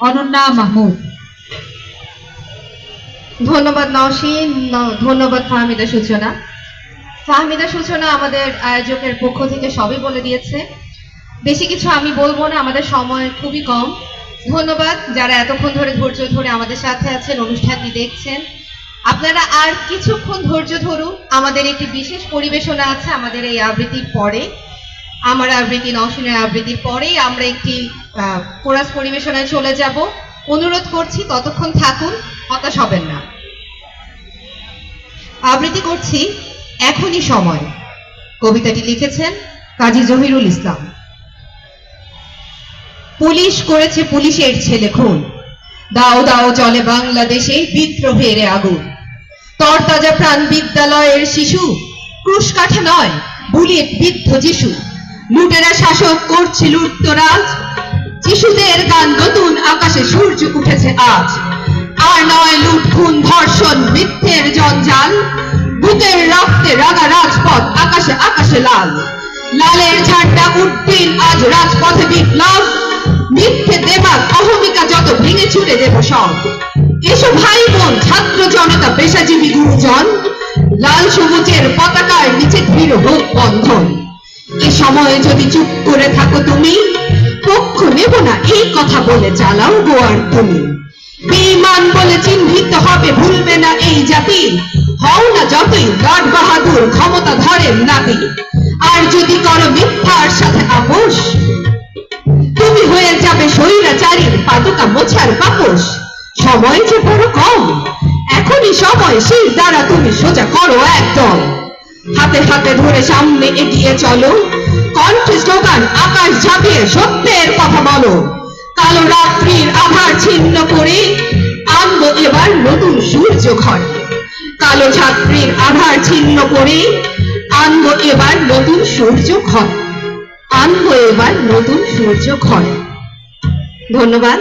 অনন্যা মাহমুদ। ধন্যবাদ নওশীন, ধন্যবাদ ফাহমিদা সূচনা। ফাহমিদা সূচনা আমাদের আয়োজকের পক্ষ থেকে সবই বলে দিয়েছে, বেশি কিছু আমি বলবো না, আমাদের সময় খুবই কম। ধন্যবাদ যারা এতক্ষণ ধরে ধৈর্য ধরে আমাদের সাথে আছেন, অনুষ্ঠানটি দেখছেন। আপনারা আর কিছুক্ষণ ধৈর্য ধরুন, আমাদের একটি বিশেষ পরিবেশনা আছে আমাদের এই আবৃত্তির পরে। আমার আবৃত্তি, নওশীনের আবৃত্তির পরেই আমরা একটি কোরাস পরিবেশনায় চলে যাব। অনুরোধ করছি ততক্ষণ থাকুন, হতাশ হবেন না। আবৃত্তি করছি এখনই সময়। কবিতাটি লিখেছেন কাজী জহিরুল ইসলাম। পুলিশ করেছে পুলিশের ছেলে খুন, দাও দাও চলে বাংলাদেশে বিদ্রোহের আগুন। তরতাজা প্রাণ বিদ্যালয়ের শিশু, ক্রুশ কাঠে নয় বুলেট বিদ্ধ যিশু। লুটেরা শাসক করছে লুটতরাজ, যিশুদের গান নতুন আকাশে সূর্য উঠেছে আজ। আর নয় লুট খুন ধর্ষণ মিথ্যের জঞ্জাল, ভূতের রক্তে রাঙা রাজপথ আকাশে আকাশে লাল। লালের ঝান্ডা উঠবেন আজ রাজপথে বিপ্লব, মিথ্যে দেবাগ অহমিকা যত ভেঙে চুরে দেব সব। এসো ভাই বোন ছাত্র জনতা পেশাজীবী গুরুজন, লাল সবুজের পতাকার নিচে দৃঢ় হোক বন্ধন। এ সময়ে যদি চুপ করে থাকো তুমি, পক্ষ নেব না এই কথা বলে চালাও গোয়ার তুমি। বেঈমান বলে চিহ্নিত হবে ভুলবে না এই জাতি, হও না যতই লর্ড বাহাদুর ক্ষমতা ধরেন নাতি। আর যদি করো মিথ্যার সাথে আপোষ, তুমি হয়ে যাবে স্বৈরাচারীর পাদুকা মোছার পাপোশ। সময় যে বড় কম, এখনই সময় সেই দ্বারা তুমি সোজা করো একদম। হাতে হাতে ধরে সামনে এগিয়ে চলো, কণ্ঠে স্লোগান আকাশ ঝাঁপিয়ে সত্যের কথা বলো। কালো রাত্রির আধার ছিন্ন করে আনবো এবার নতুন সূর্য ঘরে। কালো ছাত্রীর আধার ছিন্ন করে আনবো এবার নতুন সূর্য ঘরে। আনবো এবার নতুন সূর্য ঘরে। ধন্যবাদ।